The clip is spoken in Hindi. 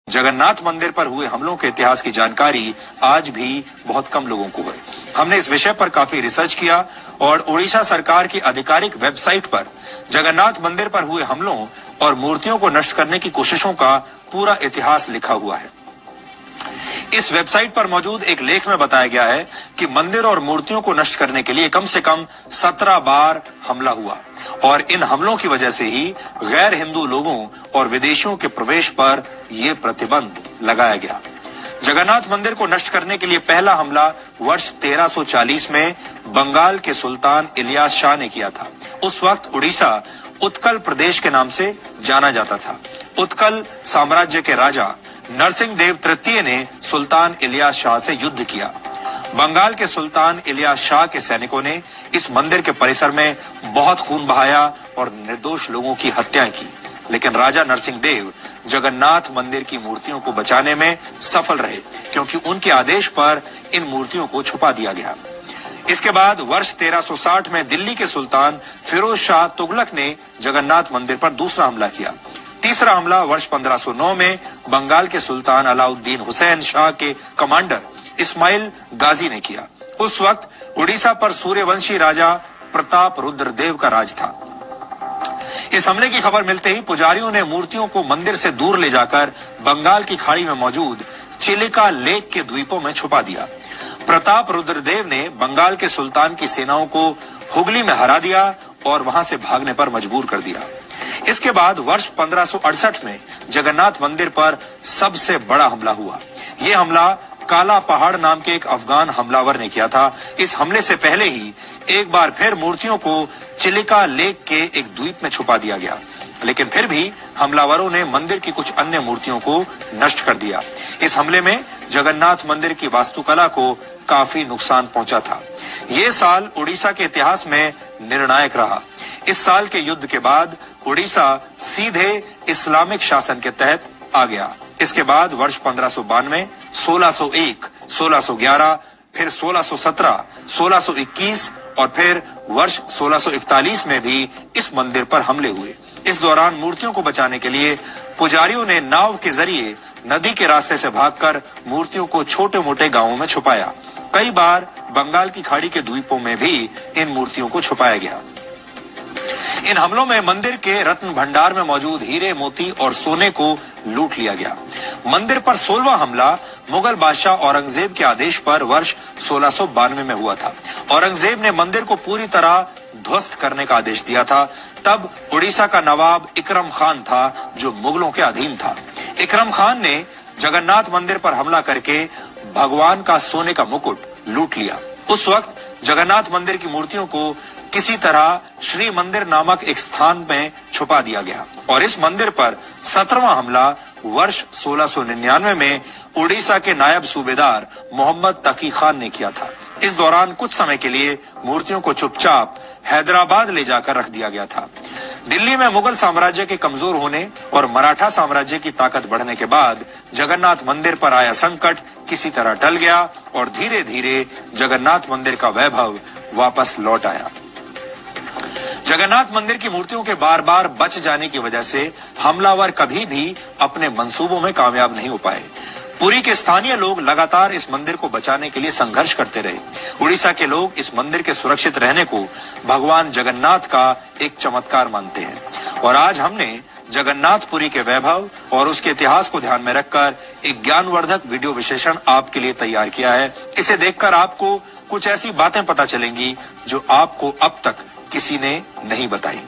जगन्नाथ मंदिर पर हुए हमलों के इतिहास की जानकारी आज भी बहुत कम लोगों को है। हमने इस विषय पर काफी रिसर्च किया और ओडिशा सरकार की आधिकारिक वेबसाइट पर जगन्नाथ मंदिर पर हुए हमलों और मूर्तियों को नष्ट करने की कोशिशों का पूरा इतिहास लिखा हुआ है। इस वेबसाइट पर मौजूद एक लेख में बताया गया है कि मंदिर और मूर्तियों को नष्ट करने के लिए कम से कम 17 बार हमला हुआ और इन हमलों की वजह से ही गैर हिंदू लोगों और विदेशियों के प्रवेश पर यह प्रतिबंध लगाया गया। जगन्नाथ मंदिर को नष्ट करने के लिए पहला हमला वर्ष 1340 में बंगाल के सुल्तान इलियास शाह ने किया था। उस वक्त उड़ीसा उत्कल प्रदेश के नाम से जाना जाता था। उत्कल साम्राज्य के राजा नरसिंह देव तृतीय ने सुल्तान इलियास शाह से युद्ध किया। बंगाल के सुल्तान इलियास शाह के सैनिकों ने इस मंदिर के परिसर में बहुत खून बहाया और निर्दोष लोगों की हत्याएं की, लेकिन राजा नरसिंह देव जगन्नाथ मंदिर की मूर्तियों को बचाने में सफल रहे, क्योंकि उनके आदेश पर इन मूर्तियों को छुपा दिया गया। इसके बाद वर्ष 1360 में दिल्ली के सुल्तान फिरोज शाह तुगलक ने जगन्नाथ मंदिर पर दूसरा हमला किया। तीसरा हमला वर्ष 1509 में बंगाल के सुल्तान अलाउद्दीन हुसैन शाह के कमांडर इस्माइल गाजी ने किया। उस वक्त उड़ीसा पर सूर्यवंशी राजा प्रताप रुद्रदेव का राज था। इस हमले की खबर मिलते ही पुजारियों ने मूर्तियों को मंदिर से दूर ले जाकर बंगाल की खाड़ी में मौजूद चिलिका लेक के द्वीपों में छुपा दिया। प्रताप रुद्रदेव ने बंगाल के सुल्तान की सेनाओं को हुगली में हरा दिया और वहां से भागने पर मजबूर कर दिया। इसके बाद वर्ष 1568 में जगन्नाथ मंदिर पर सबसे बड़ा हमला हुआ। यह हमला काला पहाड़ नाम के एक अफगान हमलावर ने किया था। इस हमले से पहले ही एक बार फिर मूर्तियों को चिलिका लेक के एक द्वीप में छुपा दिया गया, लेकिन फिर भी हमलावरों ने मंदिर की कुछ अन्य मूर्तियों को नष्ट कर दिया। इस हमले में जगन्नाथ मंदिर की वास्तुकला को काफी नुकसान पहुंचा था। ये साल उड़ीसा के इतिहास में निर्णायक रहा। इस साल के युद्ध के बाद उड़ीसा सीधे इस्लामिक शासन के तहत आ गया। इसके बाद वर्ष 1592, 1601, 1611, फिर 1617, 1621 और फिर वर्ष 1641 में भी इस मंदिर पर हमले हुए। इस दौरान मूर्तियों को बचाने के लिए पुजारियों ने नाव के जरिए नदी के रास्ते से भागकर मूर्तियों को छोटे मोटे गांवों में छुपाया। कई बार बंगाल की खाड़ी के द्वीपों में भी इन मूर्तियों को छुपाया गया। इन हमलों में मंदिर के रत्न भंडार में मौजूद हीरे, मोती और सोने को लूट लिया गया। मंदिर पर 16वां हमला मुगल बादशाह औरंगजेब के आदेश पर वर्ष 1692 में हुआ था। औरंगजेब ने मंदिर को पूरी तरह ध्वस्त करने का आदेश दिया था। तब उड़ीसा का नवाब इकरम खान था, जो मुगलों के अधीन था। इकरम खान ने जगन्नाथ मंदिर पर हमला करके भगवान का सोने का मुकुट लूट लिया। उस वक्त जगन्नाथ मंदिर की मूर्तियों को किसी तरह श्री मंदिर नामक एक स्थान में छुपा दिया गया और इस मंदिर पर 17वां हमला वर्ष 1699 में उड़ीसा के नायब सूबेदार मोहम्मद तकी खान ने किया था। इस दौरान कुछ समय के लिए मूर्तियों को चुपचाप हैदराबाद ले जाकर रख दिया गया था। दिल्ली में मुगल साम्राज्य के कमजोर होने और मराठा साम्राज्य की ताकत बढ़ने के बाद जगन्नाथ मंदिर पर आया संकट किसी तरह टल गया और धीरे धीरे जगन्नाथ मंदिर का वैभव वापस लौट आया। जगन्नाथ मंदिर की मूर्तियों के बार बार बच जाने की वजह से हमलावर कभी भी अपने मंसूबों में कामयाब नहीं हो पाए। पुरी के स्थानीय लोग लगातार इस मंदिर को बचाने के लिए संघर्ष करते रहे। उड़ीसा के लोग इस मंदिर के सुरक्षित रहने को भगवान जगन्नाथ का एक चमत्कार मानते हैं और आज हमने जगन्नाथपुरी के वैभव और उसके इतिहास को ध्यान में रखकर एक ज्ञानवर्धक वीडियो विश्लेषण आपके लिए तैयार किया है। इसे देखकर आपको कुछ ऐसी बातें पता चलेंगी जो आपको अब तक किसी ने नहीं बताई।